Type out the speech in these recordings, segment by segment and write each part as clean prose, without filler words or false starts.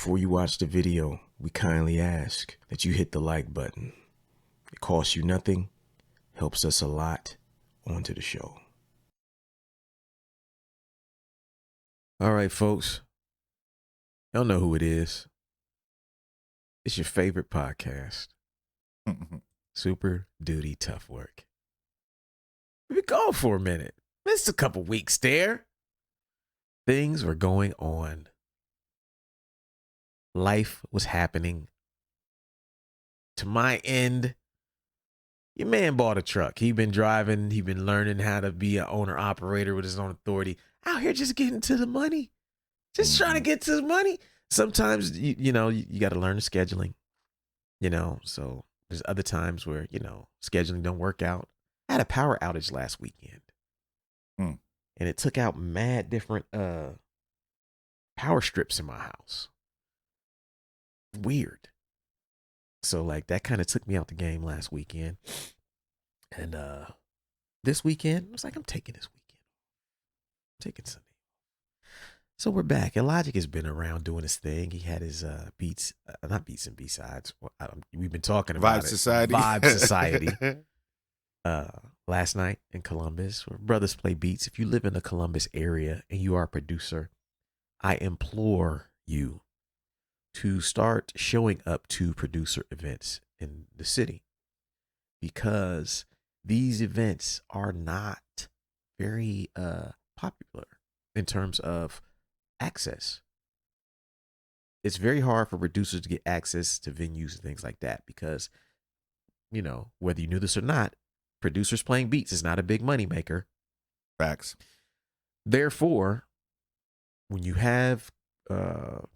Before you watch the video, we kindly ask that you hit the like button. It costs you nothing, helps us a lot. On to the show. All right, folks. Y'all know who it is. It's your favorite podcast. Super Duty Tough Work. We've been gone for a minute. Missed a couple weeks there. Things were going on. Life was happening. To my end, your man bought a truck. He been driving. He been learning how to be an owner-operator with his own authority. Out here just getting to the money. Just trying to get to the money. Sometimes, you got to learn the scheduling. So there's other times where, scheduling don't work out. I had a power outage last weekend. And it took out mad different power strips in my house. Weird. So that kind of took me out the game last weekend. And this weekend, I was like, I'm taking this weekend. I'm taking Sunday. So we're back. Illogic has been around doing his thing. He had his beats, not beats and B-sides. We've been talking about Vibe Society. Vibe Society. Last night in Columbus, where brothers play beats. If you live in the Columbus area and you are a producer, I implore you to start showing up to producer events in the city, because these events are not very popular in terms of access. It's very hard for producers to get access to venues and things like that because, whether you knew this or not, producers playing beats is not a big money maker. Facts. Therefore, when you have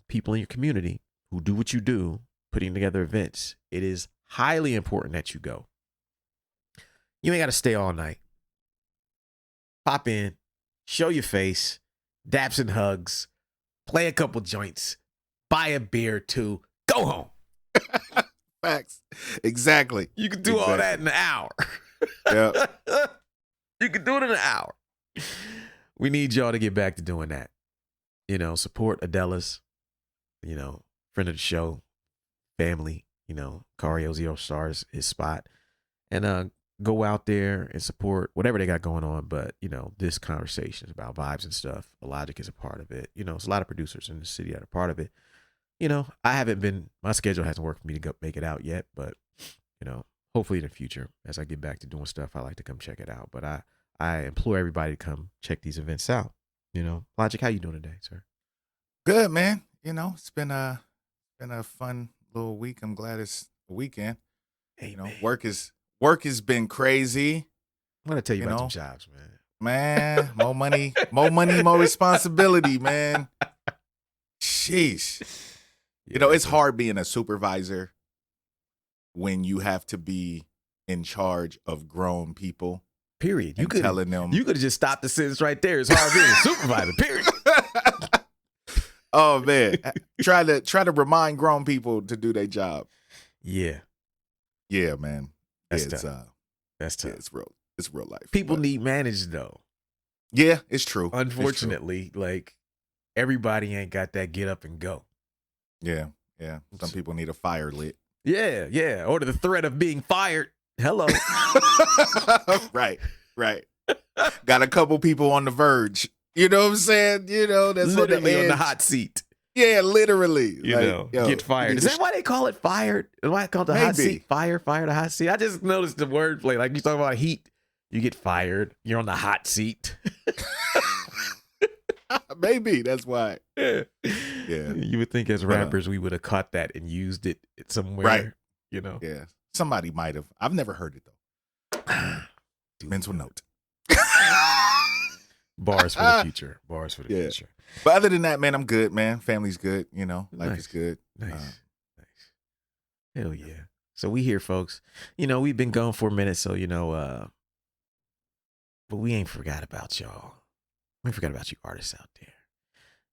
people in your community who do what you do, putting together events, it is highly important that you go. You ain't got to stay all night. Pop in, show your face, daps and hugs, play a couple joints, buy a beer or two, go home. Facts. Exactly. You can do all that in an hour. Yeah. You can do it in an hour. We need y'all to get back to doing that. Support Adela's, friend of the show, family, Cario Zero Stars, his spot. And go out there and support whatever they got going on. But, this conversation is about vibes and stuff. Illogic is a part of it. There's a lot of producers in the city that are part of it. My schedule hasn't worked for me to go make it out yet, but, hopefully in the future, as I get back to doing stuff, I like to come check it out. But I implore everybody to come check these events out. Logic, how you doing today, sir? Good, man. It's been a fun little week. I'm glad it's a weekend. Hey, work has been crazy. I'm gonna tell you about some jobs, man. Man, more money, more responsibility, man. Sheesh. It's hard being a supervisor when you have to be in charge of grown people. Period. You could have just stopped the sentence right there. It's hard being a supervisor. Period. Oh man, try to remind grown people to do their job. Yeah, man. That's tough. That's tough. Yeah, it's real life. People need managed though. Yeah, it's true. Unfortunately, everybody ain't got that get up and go. Yeah. Some people need a fire lit. Yeah. Or the threat of being fired. Hello. Right. Got a couple people on the verge. You know what I'm saying? That's literally on the hot seat. Yeah, literally. Get fired. Is that why they call it fired? Is why it called the hot seat? Fire the hot seat. I just noticed the wordplay. Like you talk about heat, you get fired. You're on the hot seat. Maybe that's why. Yeah. You would think as rappers we would have caught that and used it somewhere. Right. Yeah. Somebody might have. I've never heard it though. Mental note. Bars for the future. Future. But other than that, man, I'm good, man. Family's good. Life is good. Nice. Hell yeah. So we here, folks. We've been gone for a minute, so but we ain't forgot about y'all. We ain't forgot about you artists out there.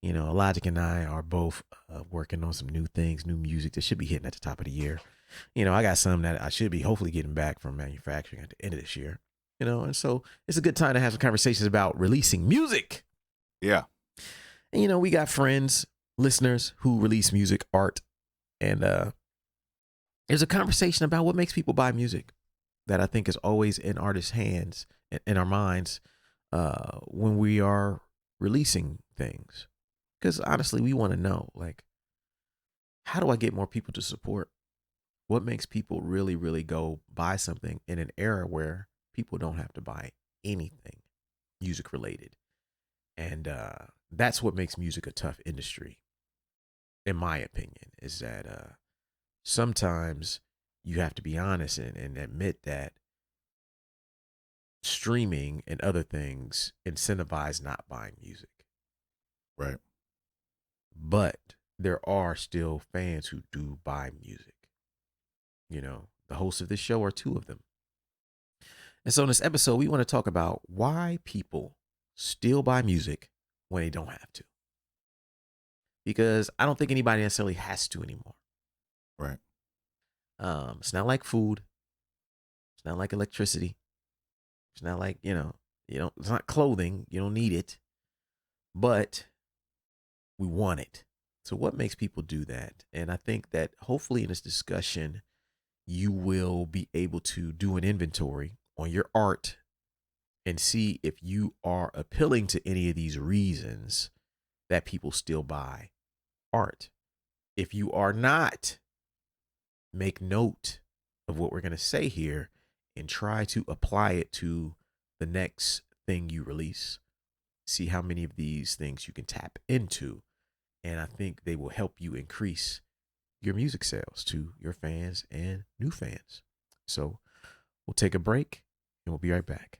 Illogic and I are both working on some new things, new music that should be hitting at the top of the year. I got some that I should be hopefully getting back from manufacturing at the end of this year. And so it's a good time to have some conversations about releasing music. Yeah. And, we got friends listeners who release music, art, and there's a conversation about what makes people buy music that I think is always in artists' hands, in our minds, when we are releasing things. Because honestly, we want to know, like, how do I get more people to support? What makes people really, really go buy something in an era where people don't have to buy anything music related? And that's what makes music a tough industry, in my opinion, is that sometimes you have to be honest and admit that streaming and other things incentivize not buying music. Right. But there are still fans who do buy music. You know, the hosts of this show are two of them. And so in this episode, we want to talk about why people still buy music when they don't have to. Because I don't think anybody necessarily has to anymore. Right. It's not like food. It's not like electricity. It's not like, it's not clothing. You don't need it. But we want it. So what makes people do that? And I think that hopefully in this discussion, you will be able to do an inventory on your art and see if you are appealing to any of these reasons that people still buy art. If you are not, make note of what we're going to say here and try to apply it to the next thing you release. See how many of these things you can tap into. And I think they will help you increase your music sales to your fans and new fans. So we'll take a break and we'll be right back.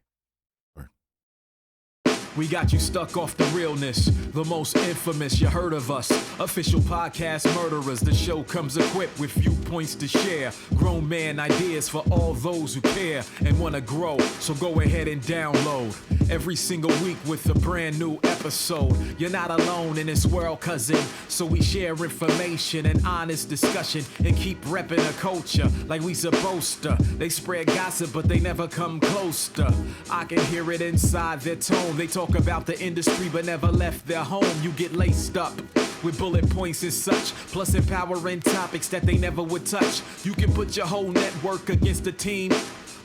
We got you stuck off the realness, the most infamous, you heard of us. Official podcast murderers, the show comes equipped with viewpoints to share. Grown man ideas for all those who care and want to grow, so go ahead and download. Every single week with a brand new episode. You're not alone in this world, cousin, so we share information and honest discussion and keep repping the culture like we supposed to. They spread gossip, but they never come close to. I can hear it inside their tone. They talk about the industry but never left their home. You get laced up with bullet points and such, plus empowering topics that they never would touch. You can put your whole network against the team,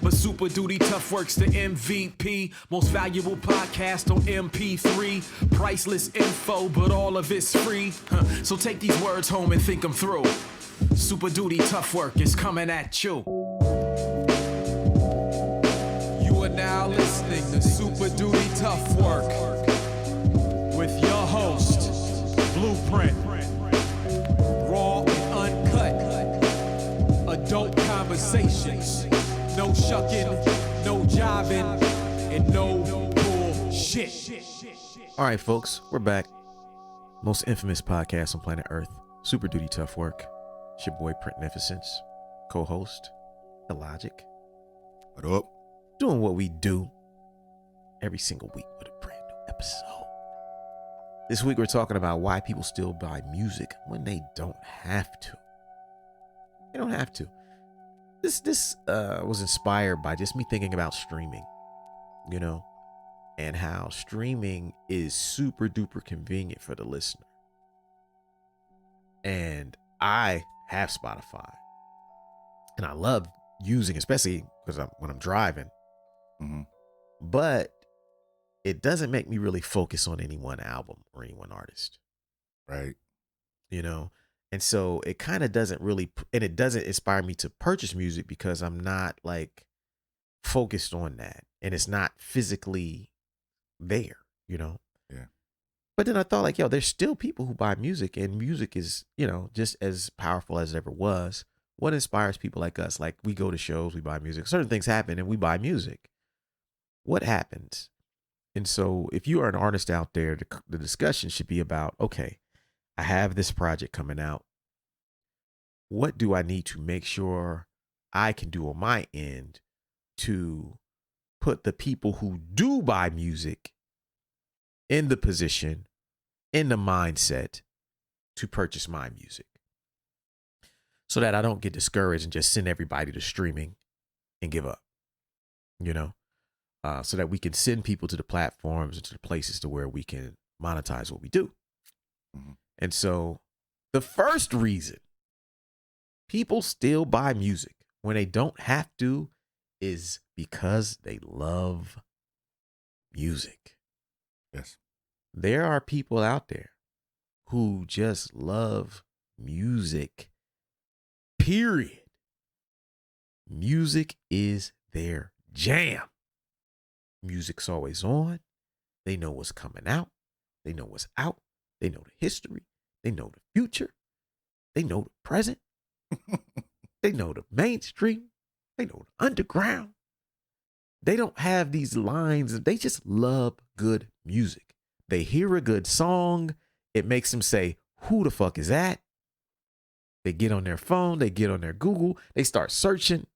but Super Duty Tough Work's the MVP. Most valuable podcast on MP3. Priceless info, but all of it's free. So take these words home and think them through. Super Duty Tough Work is coming at you. You are now listening to Super Duty Tough Work with your host, Blueprint. Raw and uncut. Adult conversations. No shucking, no jiving, and no bullshit. All right, folks, we're back. Most infamous podcast on planet Earth, Super Duty Tough Work. It's your boy, Printnificence, co-host, Illogic. What up? Doing what we do every single week with a brand new episode. This week, we're talking about why people still buy music when they don't have to. They don't have to. This was inspired by just me thinking about streaming, and how streaming is super duper convenient for the listener. And I have Spotify, and I love using, especially because when I'm driving. Mm-hmm. But it doesn't make me really focus on any one album or any one artist. Right. And so it kind of doesn't really, and it doesn't inspire me to purchase music because I'm not like focused on that, and it's not physically there, Yeah. But then I thought, like, there's still people who buy music, and music is, just as powerful as it ever was. What inspires people like us? Like, we go to shows, we buy music, certain things happen and we buy music. What happens? And so if you are an artist out there, the discussion should be about, okay, I have this project coming out. What do I need to make sure I can do on my end to put the people who do buy music in the position, in the mindset to purchase my music, so that I don't get discouraged and just send everybody to streaming and give up, so that we can send people to the platforms and to the places to where we can monetize what we do. Mm-hmm. And so the first reason people still buy music when they don't have to is because they love music. Yes. There are people out there who just love music, period. Music is their jam. Music's always on. They know what's coming out. They know what's out. They know the history. They know the future. They know the present. They know the mainstream. They know the underground. They don't have these lines. They just love good music. They hear a good song. It makes them say, who the fuck is that? They get on their phone. They get on their Google. They start searching.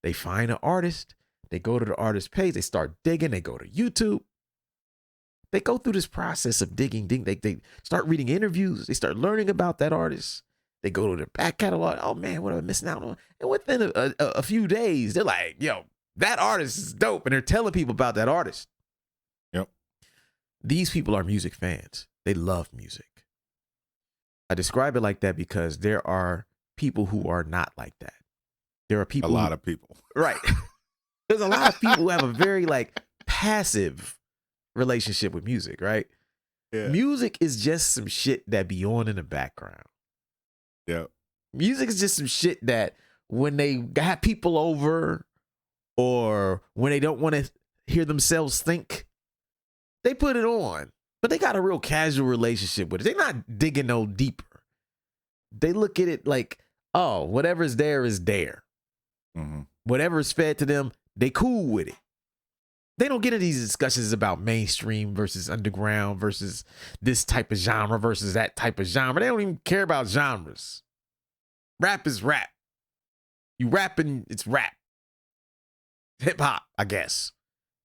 They find an artist. They go to the artist page. They start digging. They go to YouTube. They go through this process of digging. They start reading interviews. They start learning about that artist. They go to their back catalog. Oh, man, what am I missing out on? And within a few days, they're like, yo, that artist is dope. And they're telling people about that artist. Yep. These people are music fans. They love music. I describe it like that because there are people who are not like that. There are people. A lot of people. Right. There's a lot of people who have a very like passive relationship with music, right? Yeah. Music is just some shit that be on in the background. Yeah. Music is just some shit that when they got people over or when they don't want to hear themselves think, they put it on. But they got a real casual relationship with it. They're not digging no deeper. They look at it like, oh, whatever's there is there. Mm-hmm. Whatever is fed to them, they cool with it. They don't get into these discussions about mainstream versus underground versus this type of genre versus that type of genre. They don't even care about genres. Rap is rap. You rapping, it's rap. Hip hop, I guess.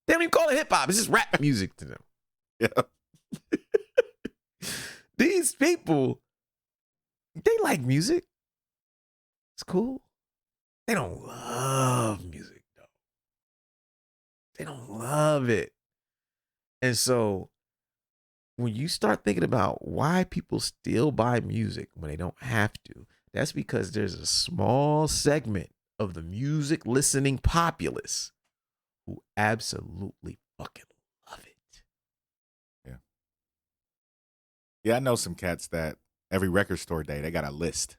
They don't even call it hip hop. It's just rap music to them. Yeah. These people, they like music. It's cool. They don't love music, though. They don't love it. And so when you start thinking about why people still buy music when they don't have to, that's because there's a small segment of the music listening populace who absolutely fucking love it. Yeah, I know some cats that every record store day, they got a list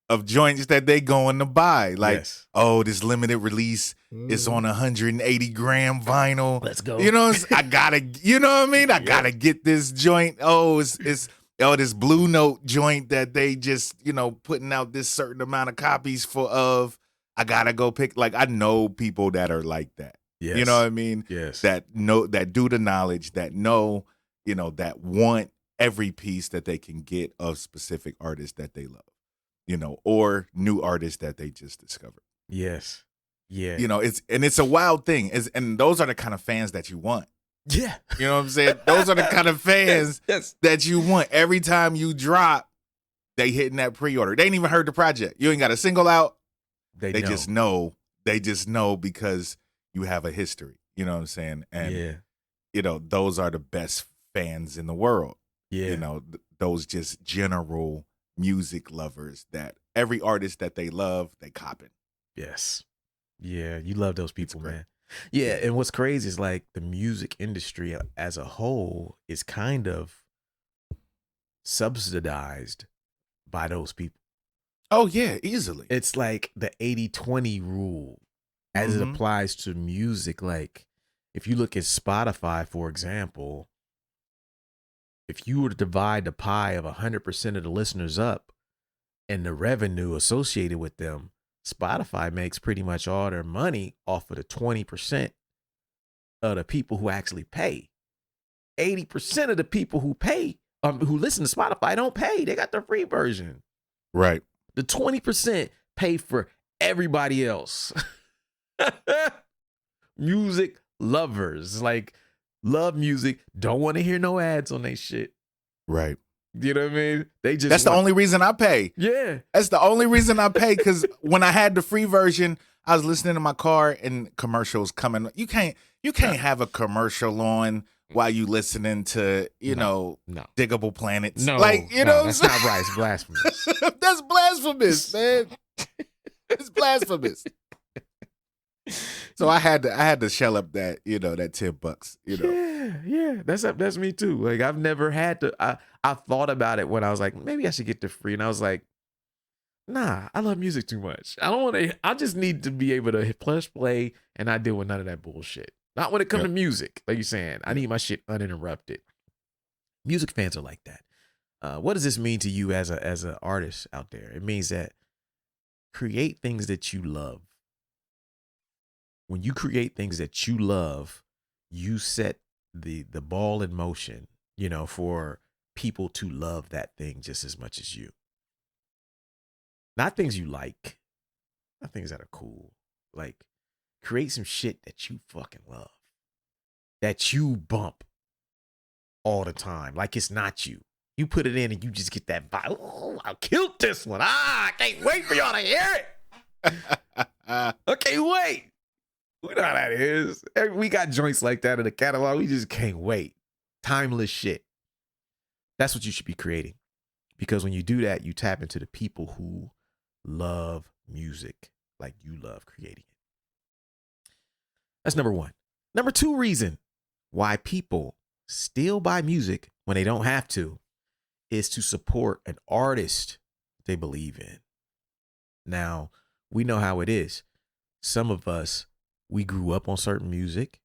of joints that they going to buy. Like, Yes. oh, this limited release is on 180 gram vinyl. Let's go. You know, I gotta, you know what I mean? I gotta get this joint. Oh, it's this Blue Note joint that they just, you know, putting out this certain amount of copies of. I gotta go pick. Like, I know people that are like that. Yes. You know what I mean? Yes. That do the knowledge, that know, you know, that want every piece that they can get of specific artists that they love, you know, or new artists that they just discovered. Yes. Yeah. You know, it's a wild thing. And those are the kind of fans that you want. Yeah. You know what I'm saying? Those are the kind of fans Yes. that you want. Every time you drop, they hitting that pre-order. They ain't even heard the project. You ain't got a single out. They just know. They just know because you have a history. You know what I'm saying? And, yeah. you know, those are the best fans in the world. Yeah. You know, those just general music lovers that every artist that they love, they copping. Yes. Yeah. You love those people, great. man. Yeah. And what's crazy is like the music industry as a whole is kind of subsidized by those people. Oh, yeah, easily. It's like the 80-20 rule as it Mhm. applies to music. Like if you look at Spotify, for example, if you were to divide the pie of 100% of the listeners up and the revenue associated with them, Spotify makes pretty much all their money off of the 20% of the people who actually pay. 80% of the people who pay, who listen to Spotify don't pay. They got the free version. Right. The 20% pay for everybody else. Music lovers, like, love music, don't want to hear no ads on their shit. Right. You know what I mean? They just That's the only reason I pay. Yeah. That's the only reason I pay, because when I had the free version, I was listening to my car and commercials coming. You can't have a commercial on while you listening to, No. Diggable Planets. No, like, you know, that's not right. It's blasphemous. That's blasphemous, man. It's blasphemous. So I had to shell up that, that $10, Yeah. That's me too. Like I've never had to. I thought about it when I was like, maybe I should get the free, and I was like, nah, I love music too much. I don't want to. I just need to be able to hit play and not deal with none of that bullshit. Not when it comes to music, like you're saying. I need my shit uninterrupted. Music fans are like that. What does this mean to you as an artist out there? It means that create things that you love. When you create things that you love, you set the ball in motion, for people to love that thing just as much as you. Not things you like, not things that are cool. Like, create some shit that you fucking love, that you bump all the time. Like it's not you. You put it in and you just get that vibe. Oh, I killed this one. I can't wait for y'all to hear it. I can't wait. We know how that is. We got joints like that in the catalog. We just can't wait. Timeless shit. That's what you should be creating. Because when you do that, you tap into the people who love music like you love creating it. That's number one. Number two reason why people still buy music when they don't have to is to support an artist they believe in. Now, we know how it is. Some of us, we grew up on certain music,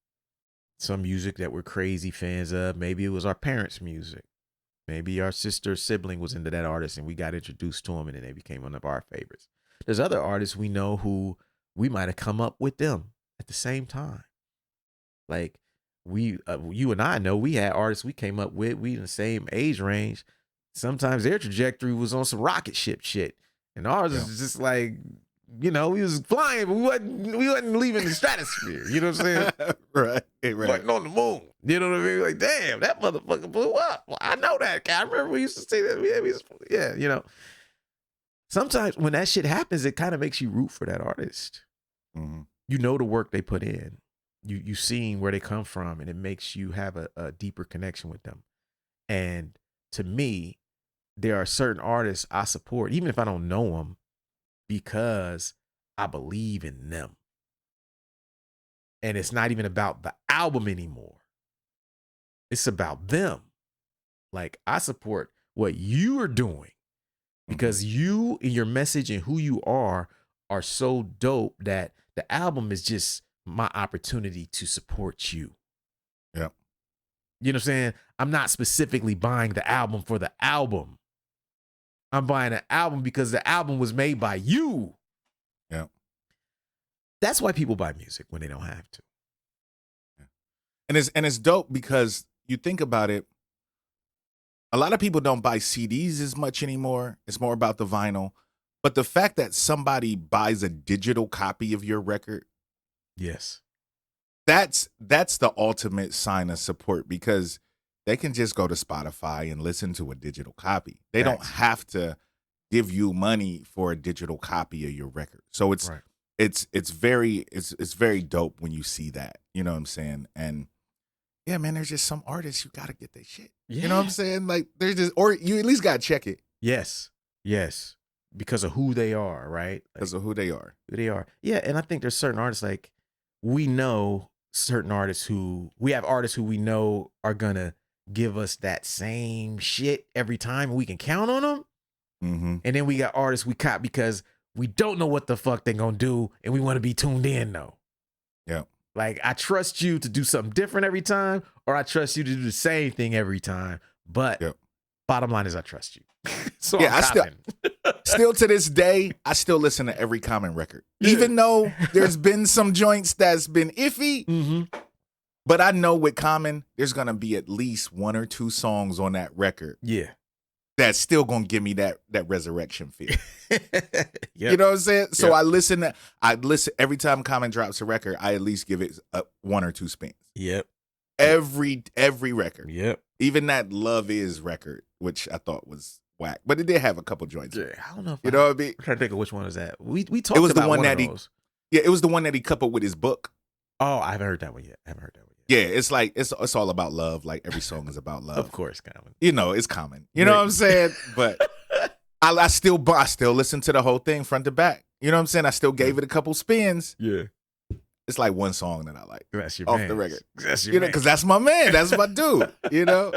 some music that we're crazy fans of. Maybe it was our parents' music. Maybe our sister or sibling was into that artist and we got introduced to them and then they became one of our favorites. There's other artists we know who we might have come up with them at the same time. Like you and I know we had artists we came up with, we in the same age range. Sometimes their trajectory was on some rocket ship shit. And ours is just like, we was flying, but we wasn't leaving the stratosphere. You know what I'm saying? Right. Wasn't on the moon. You know what I mean? Like, damn, that motherfucker blew up. Well, I know that guy. I remember we used to say that. Yeah. Sometimes when that shit happens, it kind of makes you root for that artist. Mm-hmm. You know the work they put in. You seeing where they come from, and it makes you have a deeper connection with them. And to me, there are certain artists I support, even if I don't know them, because I believe in them. And it's not even about the album anymore. It's about them. Like, I support what you are doing because you and your message and who you are so dope that the album is just my opportunity to support you. Yeah. You know what I'm saying? I'm not specifically buying the album for the album. I'm buying an album because the album was made by you. Yeah. That's why people buy music when they don't have to. Yeah. And it's dope because you think about it, a lot of people don't buy CDs as much anymore. It's more about the vinyl. But the fact that somebody buys a digital copy of your record, yes, that's the ultimate sign of support because they can just go to Spotify and listen to a digital copy. They don't have to give you money for a digital copy of your record. So it's very dope when you see that. You know what I'm saying? And yeah, man, there's just some artists you gotta get their shit. Yeah. You know what I'm saying? Like there's just, or you at least gotta check it. Yes. Because of who they are, right? Because of who they are. Yeah, and I think there's certain artists, like we know certain artists we have artists who we know are gonna give us that same shit every time and we can count on them. Mm-hmm. And then we got artists we cop because we don't know what the fuck they're gonna do and we want to be tuned in though. Yeah. Like I trust you to do something different every time, or I trust you to do the same thing every time. But bottom line is I trust you. So yeah, I still to this day, I still listen to every Common record. Even though there's been some joints that's been iffy, but I know with Common, there's going to be at least one or two songs on that record. Yeah. That's still going to give me that resurrection feel. You know what I'm saying? So I listen every time Common drops a record, I at least give it one or two spins. Yep. Every record. Yep. Even that Love Is record, which I thought was whack, but it did have a couple joints. Yeah, I don't know. You know what I mean? I'm trying to think of which one is that. We talked about it was the one of that those. it was the one that he coupled with his book. Oh, I haven't heard that one yet. Yeah, it's like it's all about love. Like every song is about love. Of course, Common. You know, it's common. You know what I'm saying? But I still listen to the whole thing front to back. You know what I'm saying? I still gave it a couple spins. Yeah. It's like one song that I like. That's your off man. the record. That's your You know, man. because that's my man. That's my dude. You know,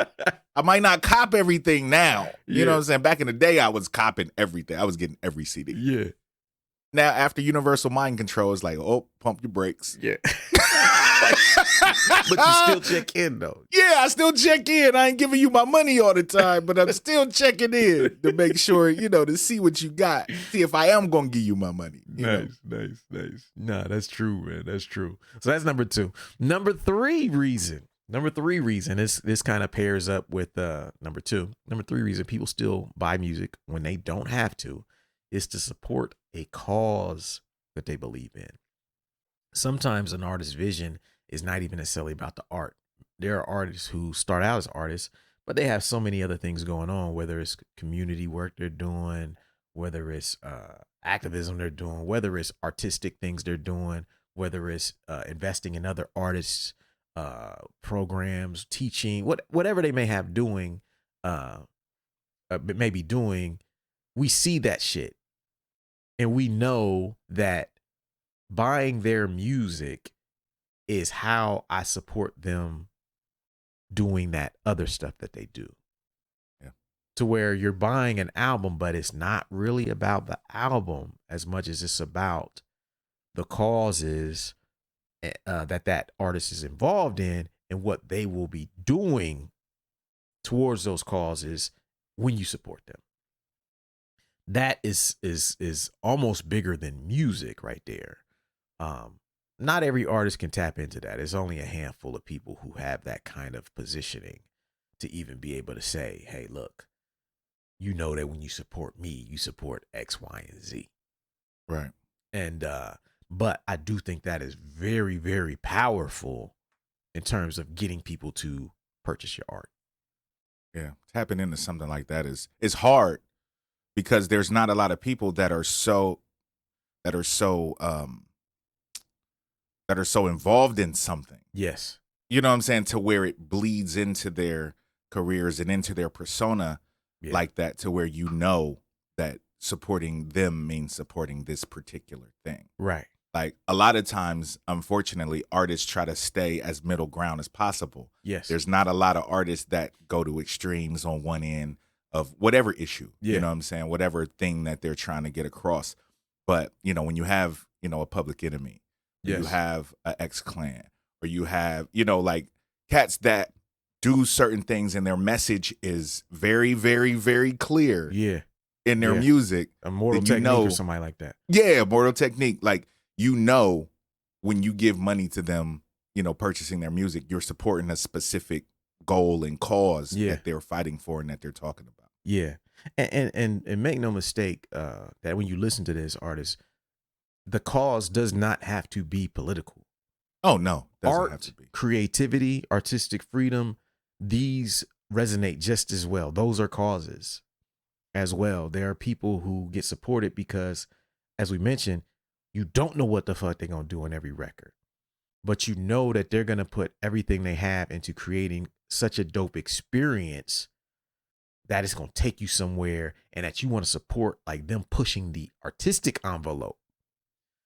I might not cop everything now. You know what I'm saying? Back in the day, I was copping everything. I was getting every CD. Yeah. Now, after Universal Mind Control, it's like, oh, pump your brakes. Yeah. But you still check in, though. Yeah, I still check in. I ain't giving you my money all the time, but I'm still checking in to make sure, you know, to see what you got. See if I am going to give you my money. Nice. Nah, that's true, man. That's true. So that's number 2. Number three reason, this kind of pairs up with number 2. Number 3 reason people still buy music when they don't have to is to support a cause that they believe in. Sometimes an artist's vision is not even necessarily about the art. There are artists who start out as artists, but they have so many other things going on, whether it's community work they're doing, whether it's activism they're doing, whether it's artistic things they're doing, whether it's investing in other artists' programs, teaching, whatever they may have doing, maybe doing, we see that shit. And we know that buying their music is how I support them doing that other stuff that they do. Yeah. To where you're buying an album, but it's not really about the album as much as it's about the causes that artist is involved in and what they will be doing towards those causes when you support them. That is almost bigger than music right there. Not every artist can tap into that. It's only a handful of people who have that kind of positioning to even be able to say, hey, look, you know that when you support me, you support X, Y, and Z. Right. And, but I do think that is very, very powerful in terms of getting people to purchase your art. Yeah. Tapping into something like that is hard because there's not a lot of people that are so involved in something. Yes. You know what I'm saying? To where it bleeds into their careers and into their persona like that, to where you know that supporting them means supporting this particular thing. Right. Like a lot of times, unfortunately, artists try to stay as middle ground as possible. Yes. There's not a lot of artists that go to extremes on one end of whatever issue, you know what I'm saying? Whatever thing that they're trying to get across. But, you know, when you have, you know, a Public Enemy, you have a X-Clan, or you have, you know, like cats that do certain things and their message is very, very, very clear in their music. A Mortal Technique or somebody like that. Yeah, Mortal Technique. Like, you know, when you give money to them, you know, purchasing their music, you're supporting a specific goal and cause that they're fighting for and that they're talking about. Yeah. And make no mistake that when you listen to this artist, the cause does not have to be political. Oh, no. Art, have to be. Creativity, artistic freedom, these resonate just as well. Those are causes as well. There are people who get supported because, as we mentioned, you don't know what the fuck they're going to do on every record. But you know that they're going to put everything they have into creating such a dope experience that it's going to take you somewhere, and that you want to support like them pushing the artistic envelope.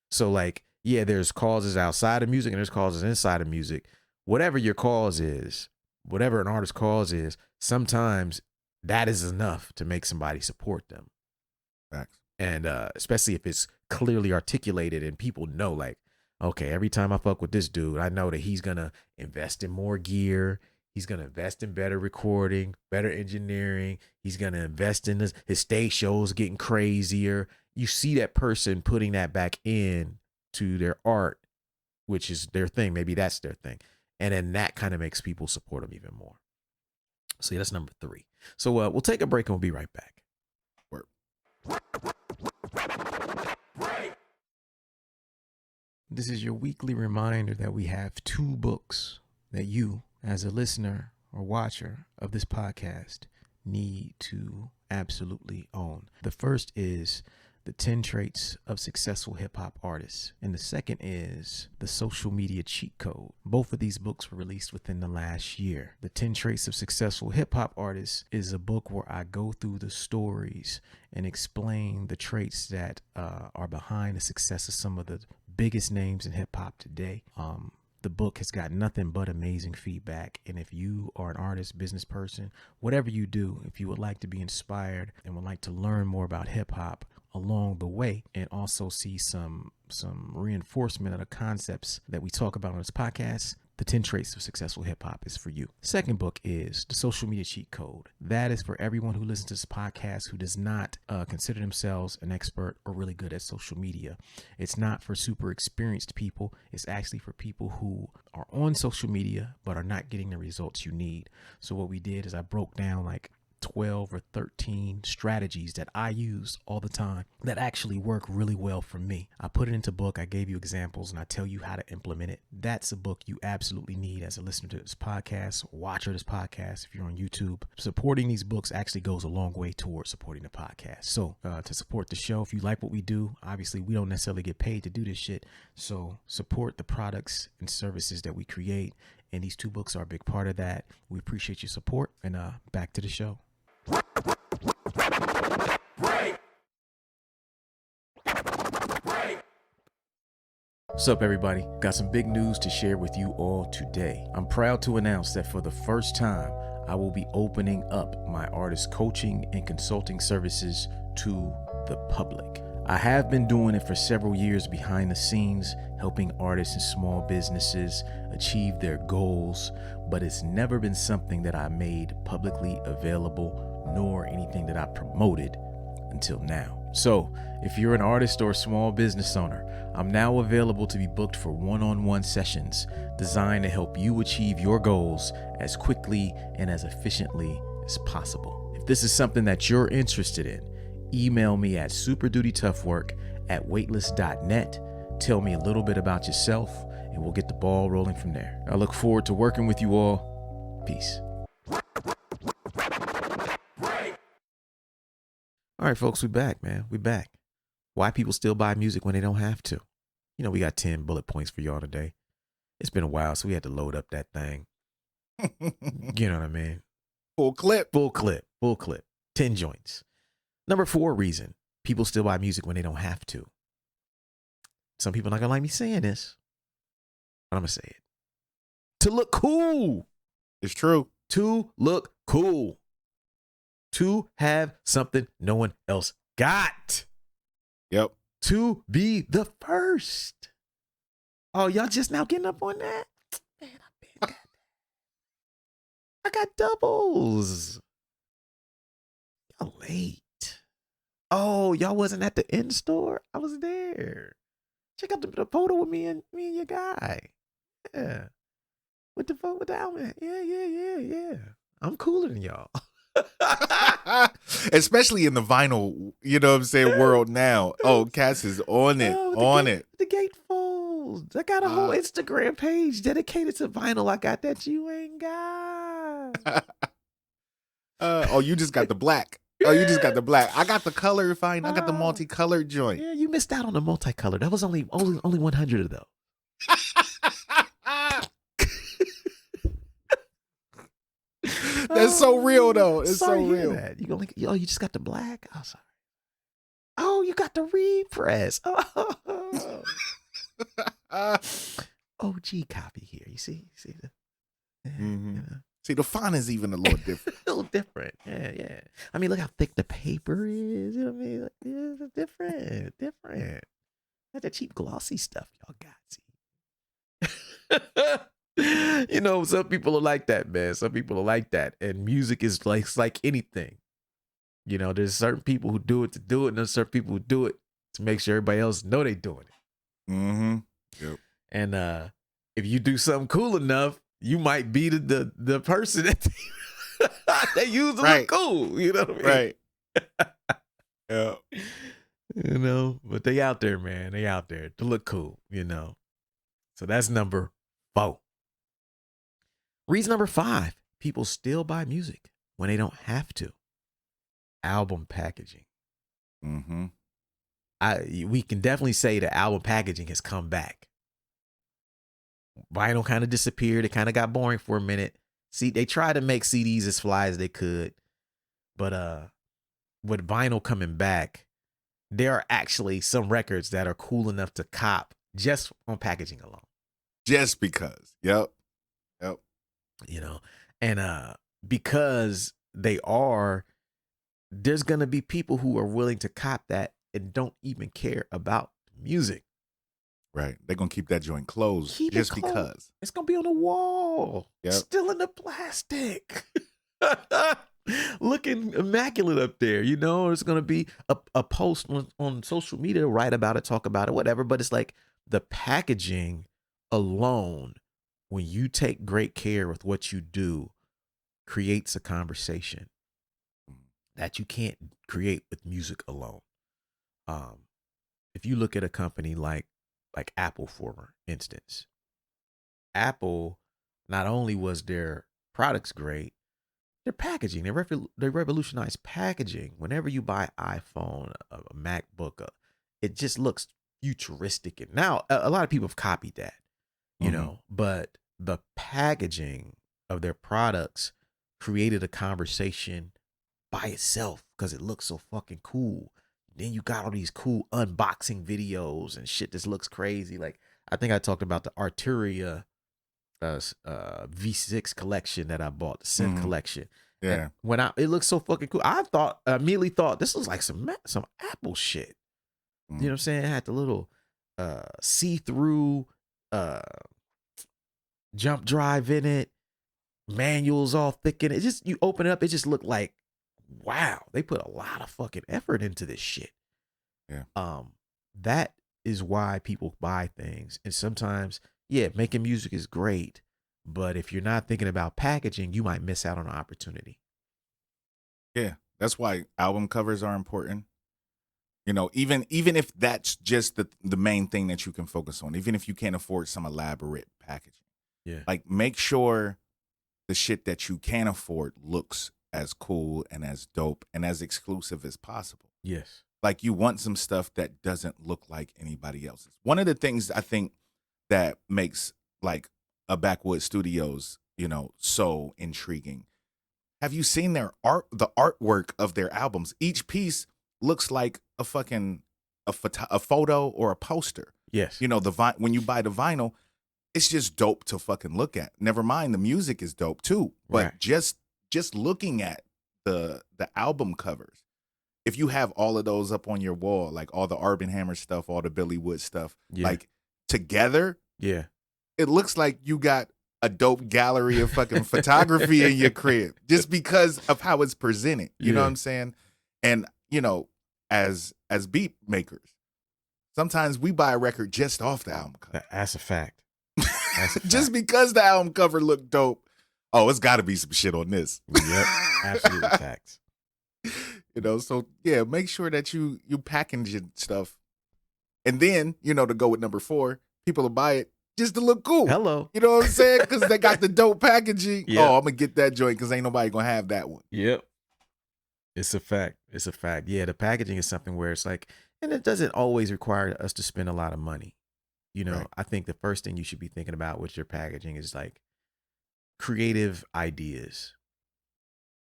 So like, yeah, there's causes outside of music and there's causes inside of music. Whatever your cause is, whatever an artist's cause is, sometimes that is enough to make somebody support them. Facts. And especially if it's clearly articulated and people know, like, okay, every time I fuck with this dude, I know that he's going to invest in more gear. He's going to invest in better recording, better engineering. He's going to invest in his stage shows getting crazier. You see that person putting that back in to their art, which is their thing. Maybe that's their thing. And then that kind of makes people support them even more. So yeah, that's number 3. So we'll take a break and we'll be right back. Word. This is your weekly reminder that we have 2 books that you, as a listener or watcher of this podcast, need to absolutely own. The first is The 10 Traits of Successful Hip Hop Artists. And the second is The Social Media Cheat Code. Both of these books were released within the last year. The 10 Traits of Successful Hip Hop Artists is a book where I go through the stories and explain the traits that are behind the success of some of the biggest names in hip hop today. The book has got nothing but amazing feedback. And if you are an artist, business person, whatever you do, if you would like to be inspired and would like to learn more about hip hop along the way and also see some reinforcement of the concepts that we talk about on this podcast, The 10 Traits of Successful Hip Hop is for you. Second book is The Social Media Cheat Code. That is for everyone who listens to this podcast who does not consider themselves an expert or really good at social media. It's not for super experienced people. It's actually for people who are on social media but are not getting the results you need. So what we did is I broke down like 12 or 13 strategies that I use all the time that actually work really well for me. I put it into book. I gave you examples and I tell you how to implement it. That's a book you absolutely need as a listener to this podcast, watcher of this podcast. If you're on YouTube, supporting these books actually goes a long way towards supporting the podcast. So to support the show, if you like what we do, obviously we don't necessarily get paid to do this shit. So support the products and services that we create. And these two books are a big part of that. We appreciate your support, and back to the show. What's up, everybody? Got some big news to share with you all today. I'm proud to announce that for the first time, I will be opening up my artist coaching and consulting services to the public. I have been doing it for several years behind the scenes, helping artists and small businesses achieve their goals, but it's never been something that I made publicly available, nor anything that I promoted until now. So if you're an artist or a small business owner, I'm now available to be booked for one-on-one sessions designed to help you achieve your goals as quickly and as efficiently as possible. If this is something that you're interested in, email me at superdutytoughwork@weightless.net. Tell me a little bit about yourself and we'll get the ball rolling from there. I look forward to working with you all. Peace. All right, folks, we back, man. We back. Why people still buy music when they don't have to. You know, we got 10 bullet points for y'all today. It's been a while, so we had to load up that thing. You know what I mean? Full clip. 10 joints. Number 4 reason people still buy music when they don't have to. Some people are not going to like me saying this, but I'm going to say it. To look cool. It's true. To look cool. To have something no one else got. Yep. To be the first. Oh, y'all just now getting up on that? Man, I got doubles. Y'all late. Oh, y'all wasn't at the end store? I was there. Check out the photo with me and your guy. Yeah. With the helmet. Yeah. I'm cooler than y'all. Especially in the vinyl, you know what I'm saying, world now. Oh, Cass is on it. The gatefolds. I got a whole Instagram page dedicated to vinyl. I got that you ain't got. You just got the black. I got the color fine. I got the multicolored joint. Yeah, you missed out on the multicolor. That was only 100 of those. That's so real though. It's so real. That. You just got the black. Oh, sorry. Oh, you got the repress. Oh. OG copy here. You see the. Yeah, mm-hmm. you know. See, the font is even a little different. A little different. Yeah. I mean, look how thick the paper is. You know what I mean? Like, yeah, it's different. Not that cheap glossy stuff y'all got. See. You know, some people are like that, man. Some people are like that. And music is like anything. You know, there's certain people who do it to do it, and there's certain people who do it to make sure everybody else know they doing it. Mm-hmm. Yep. And if you do something cool enough, you might be the person that they use to look cool. You know what I mean? Right. Yeah. You know, but they out there, man. They out there to look cool, you know. So that's number 4. Reason number 5, people still buy music when they don't have to. Album packaging. Mm-hmm. we can definitely say the album packaging has come back. Vinyl kind of disappeared. It kind of got boring for a minute. See, they tried to make CDs as fly as they could, but with vinyl coming back, there are actually some records that are cool enough to cop just on packaging alone. Just because. Yep. You know, and because there's gonna be people who are willing to cop that and don't even care about music. Right. They're going to keep that joint closed just because. It's going to be on the wall. Yep. Still in the plastic. Looking immaculate up there. You know, there's going to be a post on social media, write about it, talk about it, whatever. But it's like the packaging alone, when you take great care with what you do, creates a conversation that you can't create with music alone. If you look at a company like Apple, for instance, Apple, not only was their products great, their packaging, they revolutionized packaging. Whenever you buy iPhone, a MacBook, it just looks futuristic. And now a lot of people have copied that, you know, but the packaging of their products created a conversation by itself because it looks so fucking cool. Then you got all these cool unboxing videos and shit. This looks crazy. Like, I think I talked about the Arturia V6 collection that I bought, the synth collection. Yeah. And it looks so fucking cool. I immediately thought this was like some Apple shit. You know what I'm saying? It had the little see-through jump drive in it, manuals all thick in it. Just, you open it up, it just looked like, wow, they put a lot of fucking effort into this shit. Yeah. That is why people buy things. And sometimes, yeah, making music is great, but if you're not thinking about packaging, you might miss out on an opportunity. Yeah. That's why album covers are important. You know, even if that's just the main thing that you can focus on, even if you can't afford some elaborate packaging. Yeah. Like, make sure the shit that you can afford looks as cool and as dope and as exclusive as possible. Yes. Like, you want some stuff that doesn't look like anybody else's. One of the things I think that makes like a Backwood Studios, you know, so intriguing. Have you seen their art, the artwork of their albums? Each piece looks like a photo or a poster. Yes. You know, when you buy the vinyl, it's just dope to fucking look at. Never mind, the music is dope too. But Right. just looking at the album covers, if you have all of those up on your wall, like all the Arb & Hammer stuff, all the Billy Wood stuff, like together, yeah, it looks like you got a dope gallery of fucking photography in your crib just because of how it's presented. You know what I'm saying? And, you know, as beat makers, sometimes we buy a record just off the album cover. That's a fact. Just because the album cover looked dope. Oh, it's got to be some shit on this. Yep, absolutely facts. You know, so yeah, make sure that you package your stuff. And then, you know, to go with number 4, people will buy it just to look cool. Hello. You know what I'm saying? Because they got the dope packaging. Yep. Oh, I'm going to get that joint because ain't nobody going to have that one. Yep. It's a fact. It's a fact. Yeah, the packaging is something where it's like, and it doesn't always require us to spend a lot of money. You know, Right. I think the first thing you should be thinking about with your packaging is like creative ideas.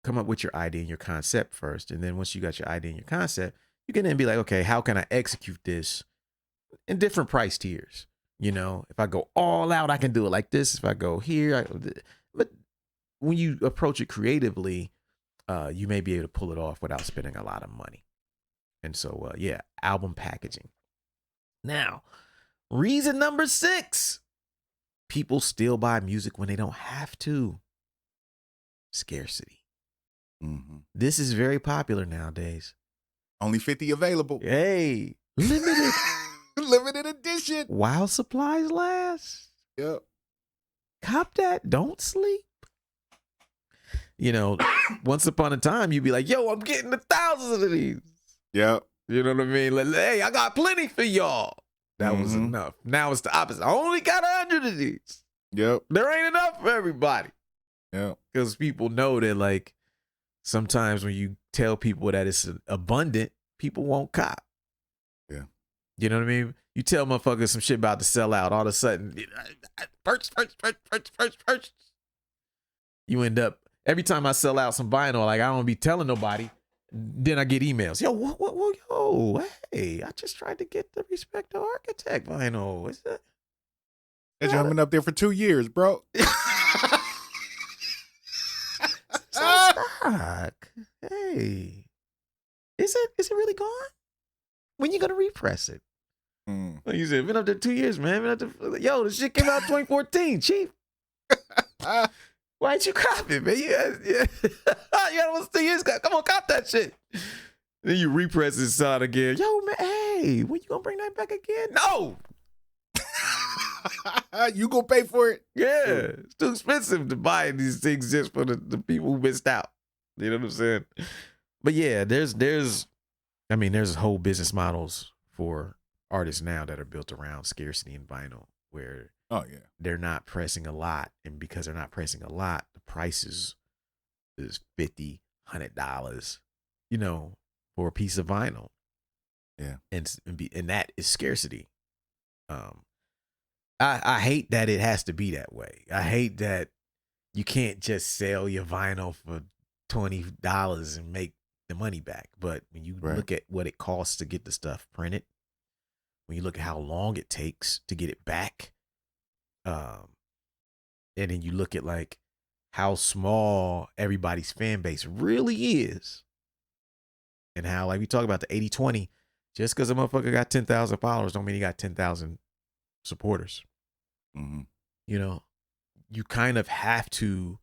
Come up with your idea and your concept first. And then once you got your idea and your concept, you can then be like, okay, how can I execute this in different price tiers? You know, if I go all out, I can do it like this. If I go here, but when you approach it creatively, you may be able to pull it off without spending a lot of money. And so, yeah, album packaging. Now, reason number 6, people still buy music when they don't have to. Scarcity. Mm-hmm. This is very popular nowadays. Only 50 available. Hey, limited. Limited edition. While supplies last. Yep. Cop that. Don't sleep. You know, once upon a time, you'd be like, yo, I'm getting the thousands of these. Yep. You know what I mean? Like, hey, I got plenty for y'all. That was enough. Now it's the opposite. I only got 100 of these. Yep. There ain't enough for everybody. Yep. Because people know that, like, sometimes when you tell people that it's abundant, people won't cop. Yeah. You know what I mean? You tell motherfuckers some shit about to sell out, all of a sudden, purchase. You end up, every time I sell out some vinyl, like I don't be telling nobody, then I get emails. Yo, yo, hey, I just tried to get the Respect the Architect vinyl. Is that? That joint been up there for 2 years, bro. Stock. Hey, is it really gone? When you gonna repress it? Like you said, been up there 2 years, man. Yo, this shit came out 2014, chief. Why'd you cop it, man? Yeah. You almost 2 years ago. Come on, cop that shit. Then you repress it, side again. Yo, man, hey, when you gonna bring that back again? No. You gonna pay for it? Yeah, it's too expensive to buy these things just for the people who missed out. You know what I'm saying? But yeah, there's whole business models for artists now that are built around scarcity and vinyl, where they're not pressing a lot, and because they're not pressing a lot, the prices is $50, $100, you know, for a piece of vinyl. Yeah, and that is scarcity. I hate that it has to be that way. I hate that you can't just sell your vinyl for $20 and make the money back. But when you look at what it costs to get the stuff printed, when you look at how long it takes to get it back, and then you look at like how small everybody's fan base really is, and how, like we talk about the 80-20, just because a motherfucker got 10,000 followers don't mean he got 10,000 supporters. Mm-hmm. You know, you kind of have to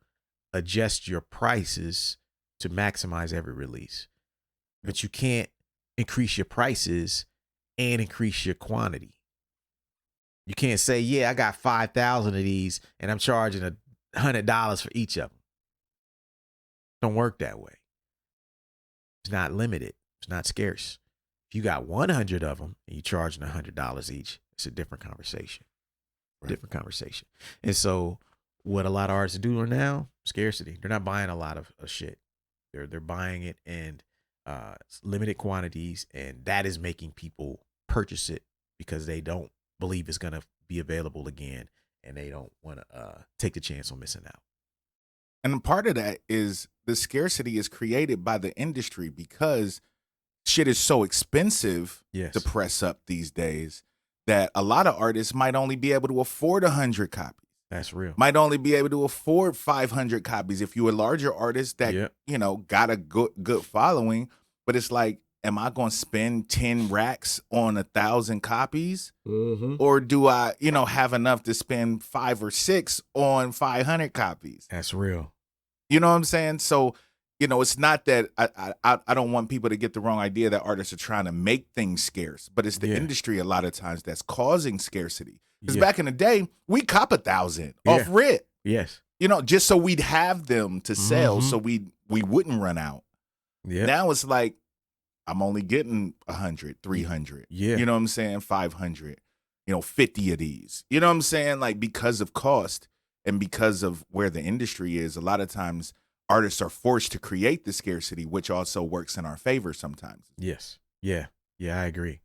adjust your prices to maximize every release, but you can't increase your prices and increase your quantity. You can't say, yeah, I got 5,000 of these and I'm charging $100 for each of them. Don't work that way. It's not limited. It's not scarce. If you got 100 of them and you're charging $100 each, it's a different conversation. Different conversation. And so what a lot of artists do now, scarcity. They're not buying a lot of shit. They're buying it in limited quantities, and that is making people purchase it because they don't believe it's going to be available again, and they don't want to take the chance on missing out. And part of that is the scarcity is created by the industry because shit is so expensive to press up these days that a lot of artists might only be able to afford 100 copies. That's real. Might only be able to afford 500 copies. If you're a larger artist that, you know, got a good following, but it's like, am I going to spend 10 racks on 1,000 copies? Mm-hmm. Or do I, you know, have enough to spend 5 or 6 on 500 copies? That's real. You know what I'm saying? So, you know, it's not that I don't want people to get the wrong idea that artists are trying to make things scarce, but it's the industry a lot of times that's causing scarcity. Because back in the day, we cop 1,000 off rip. Yes. You know, just so we'd have them to sell, so we wouldn't run out. Yeah. Now it's like, I'm only getting 100, 300. Yeah. You know what I'm saying? 500. You know, 50 of these. You know what I'm saying? Like, because of cost and because of where the industry is, a lot of times artists are forced to create the scarcity, which also works in our favor sometimes. Yes. Yeah. Yeah, I agree.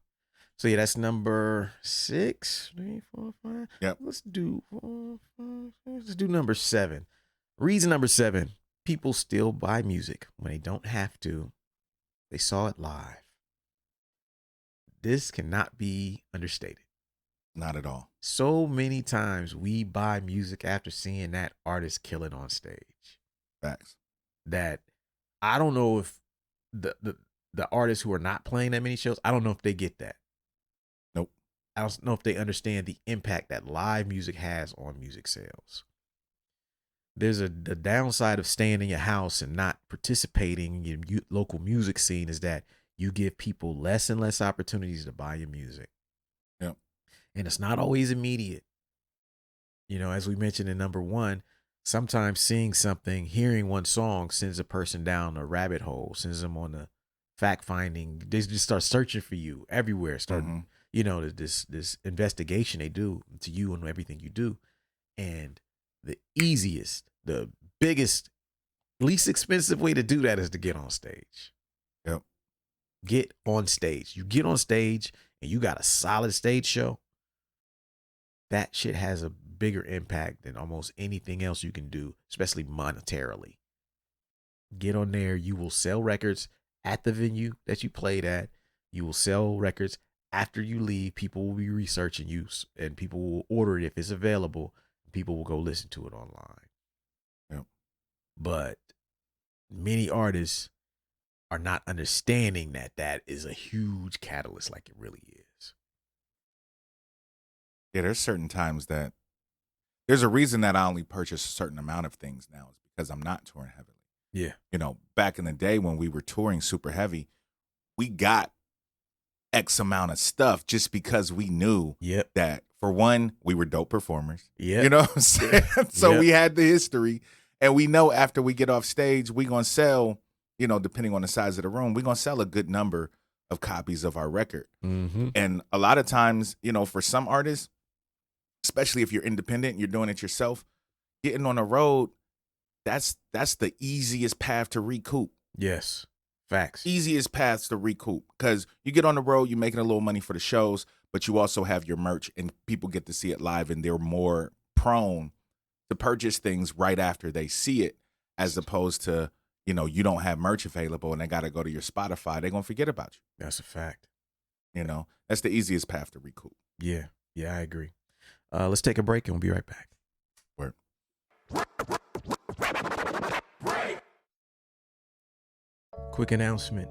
So yeah, that's number 6. 3, 4, 5. Yep. Let's do 4, 5, 6. Let's do number 7. Reason number 7: people still buy music when they don't have to. They saw it live. This cannot be understated. Not at all. So many times we buy music after seeing that artist kill it on stage. Facts. That I don't know if the artists who are not playing that many shows, I don't know if they get that. Nope. I don't know if they understand the impact that live music has on music sales. There's the downside of staying in your house and not participating in your local music scene is that you give people less and less opportunities to buy your music. Yep. And it's not always immediate. You know, as we mentioned in number 1, sometimes seeing something, hearing one song sends a person down a rabbit hole, sends them on the fact finding. They just start searching for you everywhere. Start, you know, this investigation they do to you and everything you do. And the easiest, the biggest, least expensive way to do that is to get on stage. Yep. Get on stage. You get on stage and you got a solid stage show. That shit has a bigger impact than almost anything else you can do, especially monetarily. Get on there. You will sell records at the venue that you played at. You will sell records after you leave. People will be researching you and people will order it if it's available. People will go listen to it online. Yep. But many artists are not understanding that that is a huge catalyst like it really is. Yeah, there's certain times that there's a reason that I only purchase a certain amount of things now is because I'm not touring heavily. Yeah. You know, back in the day when we were touring super heavy, we got X amount of stuff just because we knew Yep. that, for one, we were dope performers. Yeah. You know what I'm saying? So Yep. we had the history, and we know after we get off stage, we going to sell, you know, depending on the size of the room, we going to sell a good number of copies of our record. Mm-hmm. And a lot of times, you know, for some artists, especially if you're independent, you're doing it yourself, getting on the road, that's the easiest path to recoup. Yes. Facts. Easiest paths to recoup, because you get on the road, you're making a little money for the shows, but you also have your merch and people get to see it live, and they're more prone to purchase things right after they see it, as opposed to, you know, you don't have merch available and they got to go to your Spotify. They're going to forget about you. That's a fact. You know, that's the easiest path to recoup. Yeah. Yeah, I agree. Let's take a break and we'll be right back. Word. Quick announcement.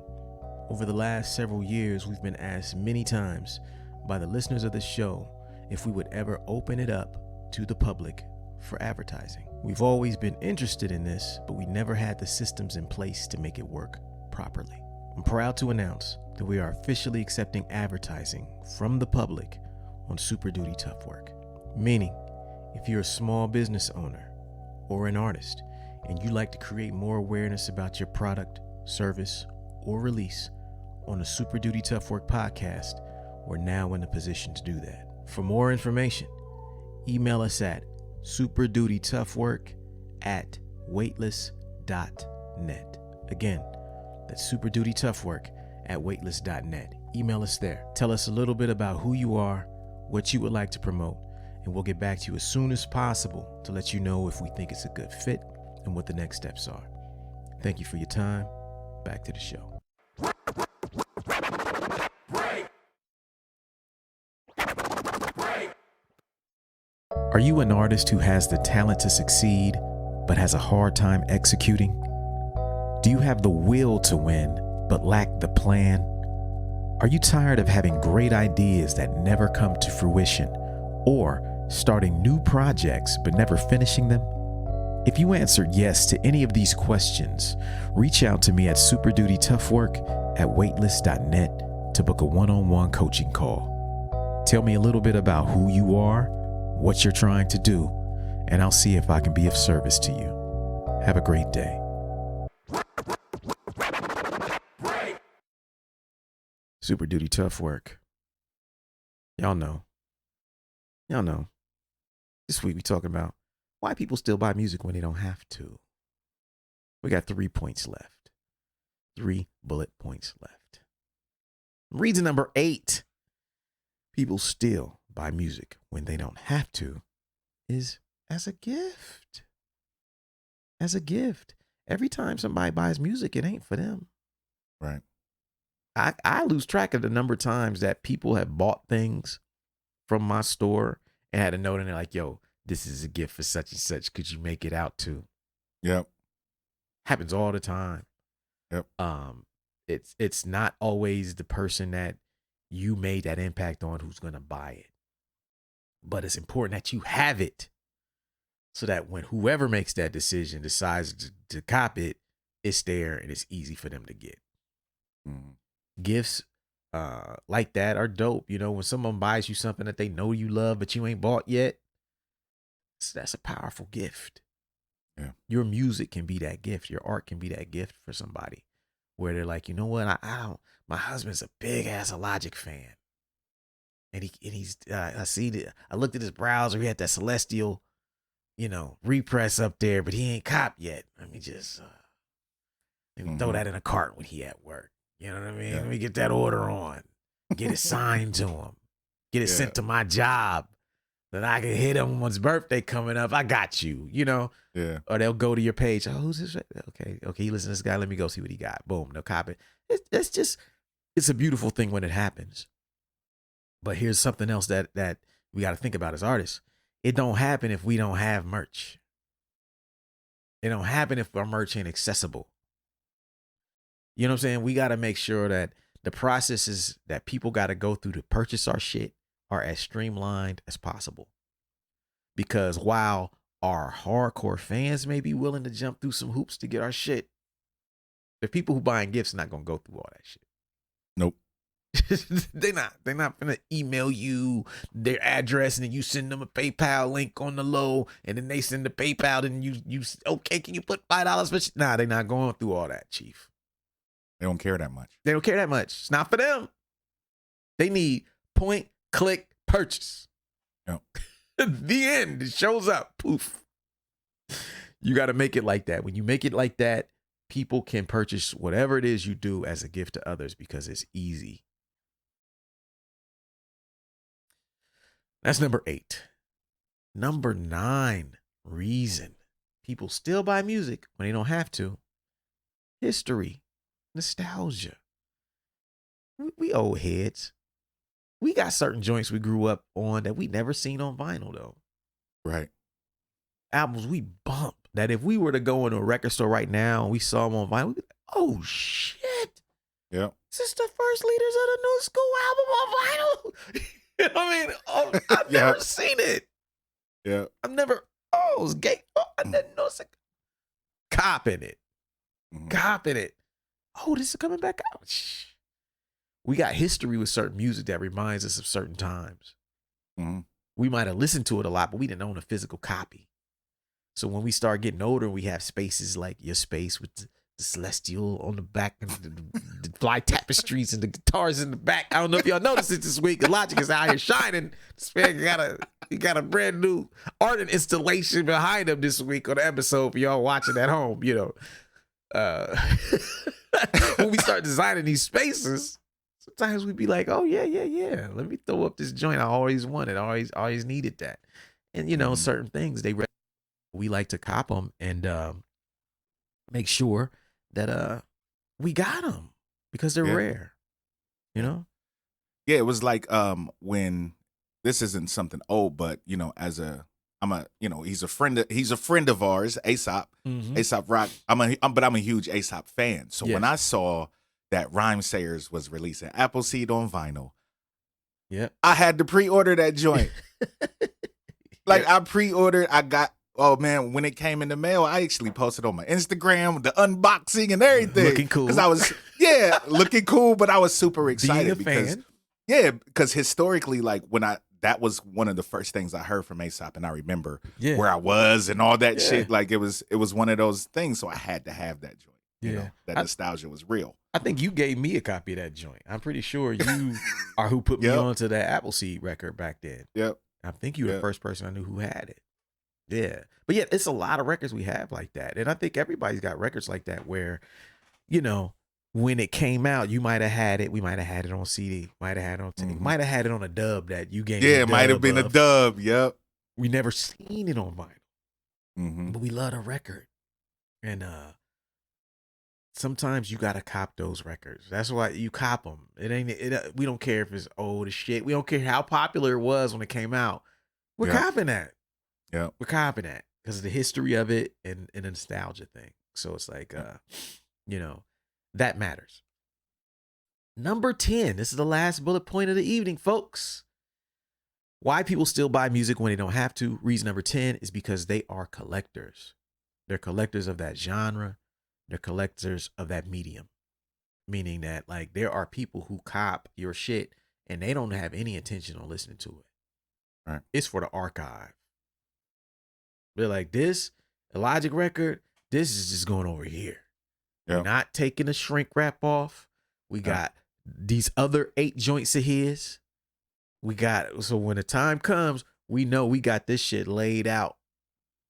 Over the last several years, we've been asked many times by the listeners of the show if we would ever open it up to the public for advertising. We've always been interested in this, but we never had the systems in place to make it work properly. I'm proud to announce that we are officially accepting advertising from the public on Super Duty Tough Work. Meaning, if you're a small business owner or an artist and you'd like to create more awareness about your product, service, or release on the Super Duty Tough Work podcast, we're now in a position to do that. For more information, email us at superdutytoughwork@weightless.net. Again, that's superdutytoughwork@weightless.net. Email us there. Tell us a little bit about who you are, what you would like to promote, and we'll get back to you as soon as possible to let you know if we think it's a good fit and what the next steps are. Thank you for your time. Back to the show. Are you an artist who has the talent to succeed but has a hard time executing? Do you have the will to win but lack the plan? Are you tired of having great ideas that never come to fruition, or starting new projects but never finishing them? If you answered yes to any of these questions, reach out to me at superdutytoughwork@weightless.net to book a one-on-one coaching call. Tell me a little bit about who you are, what you're trying to do, and I'll see if I can be of service to you. Have a great day. Super Duty Tough Work. Y'all know. This week we talking about why people still buy music when they don't have to. We got 3 points left. 3 bullet points left. Reason number 8. People still buy music when they don't have to is as a gift. As a gift. Every time somebody buys music, it ain't for them. Right. I lose track of the number of times that people have bought things from my store and had a note in there like, yo, this is a gift for such and such. Could you make it out to? Yep. Happens all the time. Yep. It's not always the person that you made that impact on who's going to buy it. But it's important that you have it so that when whoever makes that decision decides to cop it, it's there and it's easy for them to get. Mm-hmm. Gifts like that are dope. You know, when someone buys you something that they know you love, but you ain't bought yet, that's a powerful gift. Yeah. Your music can be that gift. Your art can be that gift for somebody where they're like, you know what? I don't, my husband's a big ass Illogic fan. And he's, I looked at his browser. He had that Celestial, repress up there, but he ain't copped yet. Let me just, throw that in a cart when he at work. You know what I mean? Yeah. Let me get that order on. Get it signed to him. Get it sent to my job. Then I can hit him when his birthday coming up. I got you, you know? Yeah. Or they'll go to your page. Oh, who's this? Okay, he listens to this guy. Let me go see what he got. Boom, they'll copy it. It's a beautiful thing when it happens. But here's something else that we got to think about as artists. It don't happen if we don't have merch. It don't happen if our merch ain't accessible. You know what I'm saying? We got to make sure that the processes that people got to go through to purchase our shit are as streamlined as possible. Because while our hardcore fans may be willing to jump through some hoops to get our shit, the people who buying gifts are not going to go through all that shit. Nope. They're not gonna email you their address and then you send them a PayPal link on the low and then they send the PayPal and you okay, can you put $5 for Nah, they're not going through all that, Chief. They don't care that much. They don't care that much. It's not for them. They need point, click, purchase. Yep. The end. It shows up. Poof. You got to make it like that. When you make it like that, people can purchase whatever it is you do as a gift to others because it's easy. That's number 8. Number 9 reason people still buy music when they don't have to. History, nostalgia. We old heads. We got certain joints we grew up on that we never seen on vinyl though. Right. Albums we bump that if we were to go into a record store right now and we saw them on vinyl, we'd be like, oh shit. Yeah. Is this the first leaders of the new school album on vinyl? You know what I mean? Oh, I've never seen it. Yeah. I've never, it's gay. Oh, I didn't know it's copping it. Mm-hmm. Copping it. Oh, this is coming back out. Shh. We got history with certain music that reminds us of certain times. Mm-hmm. We might have listened to it a lot, but we didn't own a physical copy. So when we start getting older, we have spaces like your space with the celestial on the back and the fly tapestries and the guitars in the back. I don't know if y'all noticed it this week. Illogic is out here shining. This man got a brand new art and installation behind him this week on the episode for y'all watching at home, you know. When we start designing these spaces, sometimes we be like, oh yeah. Let me throw up this joint I always wanted. Always needed that. And you know, certain things we like to cop them and make sure that we got them because they're rare. You know? Yeah, it was like when this isn't something old, but you know, he's a friend of ours, Aesop. Mm-hmm. Aesop Rock. I'm a huge Aesop fan. So when I saw that Rhyme Sayers was releasing Appleseed on vinyl, I had to pre-order that joint. I pre-ordered, oh man, when it came in the mail, I actually posted on my Instagram the unboxing and everything. Looking cool. Because I was, looking cool, but I was super excited fan. because historically, like that was one of the first things I heard from Aesop, and I remember where I was and all that shit. Like it was one of those things, so I had to have that joint. You know, that nostalgia was real. I think you gave me a copy of that joint. I'm pretty sure you are who put me onto that Appleseed record back then. Yep. I think you were the first person I knew who had it. Yeah. But yeah, it's a lot of records we have like that. And I think everybody's got records like that where, you know, when it came out, you might have had it. We might have had it on CD. Might have had it on tape. Might have had it on a dub that you gave. Yeah, it might have been a dub. Yep. We never seen it on vinyl. Mm-hmm. But we love the record. And sometimes you gotta cop those records. That's why you cop them. We don't care if it's old as shit. We don't care how popular it was when it came out. We're copping that. Yeah, we're copping that because of the history of it and the nostalgia thing. So it's like, you know, that matters. Number 10. This is the last bullet point of the evening, folks. Why people still buy music when they don't have to. Reason number 10 is because they are collectors. They're collectors of that genre. They're collectors of that medium. Meaning that like there are people who cop your shit and they don't have any intention on listening to it. Right. It's for the archive. They're like, this Illogic record, this is just going over here. We're not taking the shrink wrap off. We got these other 8 joints of his. So when the time comes, we know we got this shit laid out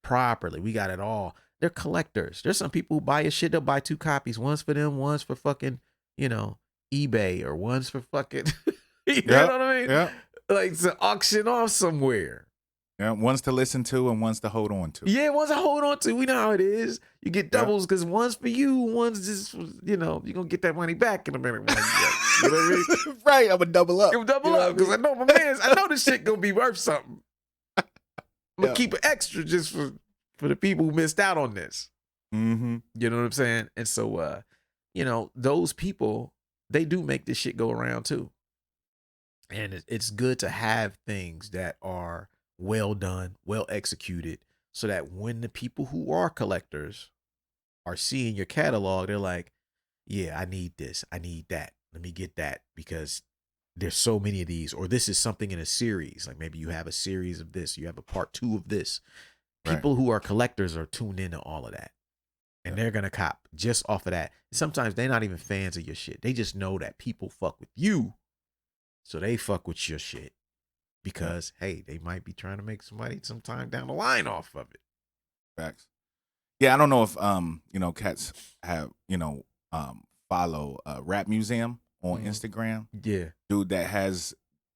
properly. We got it all. They're collectors. There's some people who buy your shit, they'll buy 2 copies. One's for them, one's for fucking eBay or one's for fucking, you know what I mean? Yeah. Like to auction off somewhere. Yeah. One's to listen to and one's to hold on to. Yeah, one's to hold on to. We know how it is. You get doubles because one's for you, one's just, you're going to get that money back in a minute. You know what I mean? Right. I'm going to double up. I'm double up because I know my man's, I know this shit going to be worth something. I'm going to keep it extra just for the people who missed out on this. Mm-hmm. You know what I'm saying? And so, those people, they do make this shit go around too. And it's good to have things that are well done, well executed, so that when the people who are collectors are seeing your catalog, they're like, yeah, I need this. I need that. Let me get that because there's so many of these, or this is something in a series. Like maybe you have a series of this, you have a part 2 of this. People who are collectors are tuned into all of that. And they're going to cop just off of that. Sometimes they're not even fans of your shit. They just know that people fuck with you. So they fuck with your shit. Because, hey, they might be trying to make some money sometime down the line off of it. Facts. Yeah, I don't know if, cats have, follow Rap Museum on Instagram. Yeah. Dude that has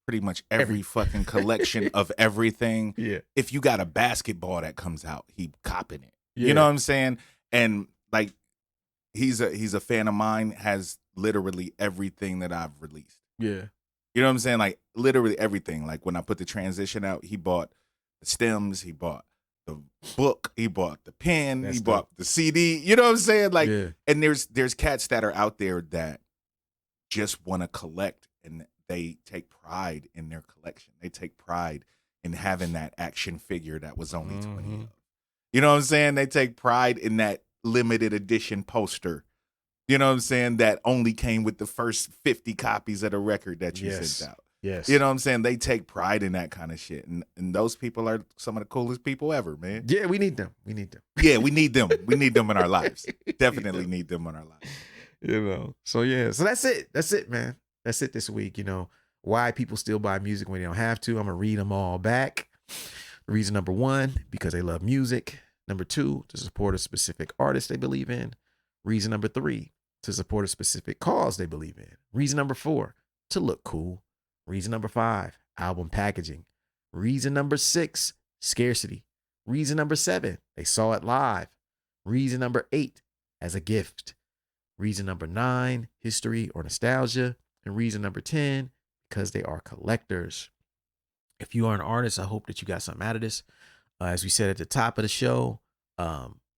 pretty much every fucking collection of everything. Yeah. If you got a basketball that comes out, he copping it. Yeah. You know what I'm saying? And like, he's a fan of mine, has literally everything that I've released. Yeah. You know what I'm saying? Like literally everything. Like when I put the transition out, he bought the stems, he bought the book, he bought the pen, he bought the CD. You know what I'm saying? Like, and there's cats that are out there that just want to collect, and they take pride in their collection. They take pride in having that action figure that was only 20 of. You know what I'm saying? They take pride in that limited edition poster. You know what I'm saying? That only came with the first 50 copies of the record that you sent out. Yes. You know what I'm saying? They take pride in that kind of shit. And those people are some of the coolest people ever, man. Yeah, we need them. Yeah, we need them. We need them in our lives. Definitely need them in our lives. So yeah. So that's it. That's it, man. That's it this week. Why people still buy music when they don't have to. I'm going to read them all back. Reason number 1, because they love music. Number 2, to support a specific artist they believe in. Reason number 3, to support a specific cause they believe in. Reason number 4, to look cool. Reason number 5, album packaging. Reason number 6, scarcity. Reason number 7, they saw it live. Reason number 8, as a gift. Reason number 9, history or nostalgia. And reason number 10, because they are collectors. If you are an artist, I hope that you got something out of this. As we said at the top of the show,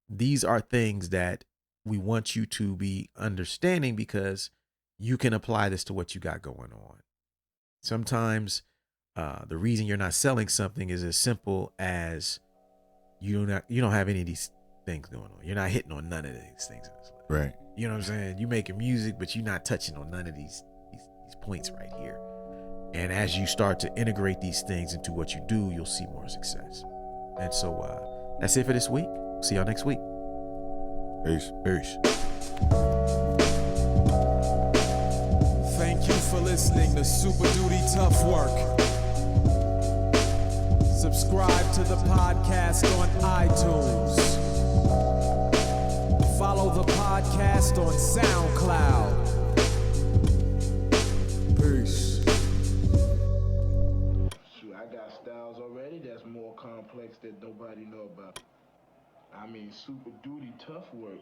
these are things that we want you to be understanding because you can apply this to what you got going on. Sometimes the reason you're not selling something is as simple as you don't have any of these things going on. You're not hitting on none of these things in this life. Right. You know what I'm saying? You making music, but you're not touching on none of these points right here. And as you start to integrate these things into what you do, you'll see more success. And so that's it for this week. See y'all next week. Peace. Thank you for listening to Super Duty Tough Work. Subscribe to the podcast on iTunes. Follow the podcast on SoundCloud. Peace. Shoot, I got styles already that's more complex that nobody know about. I mean, super duty tough work.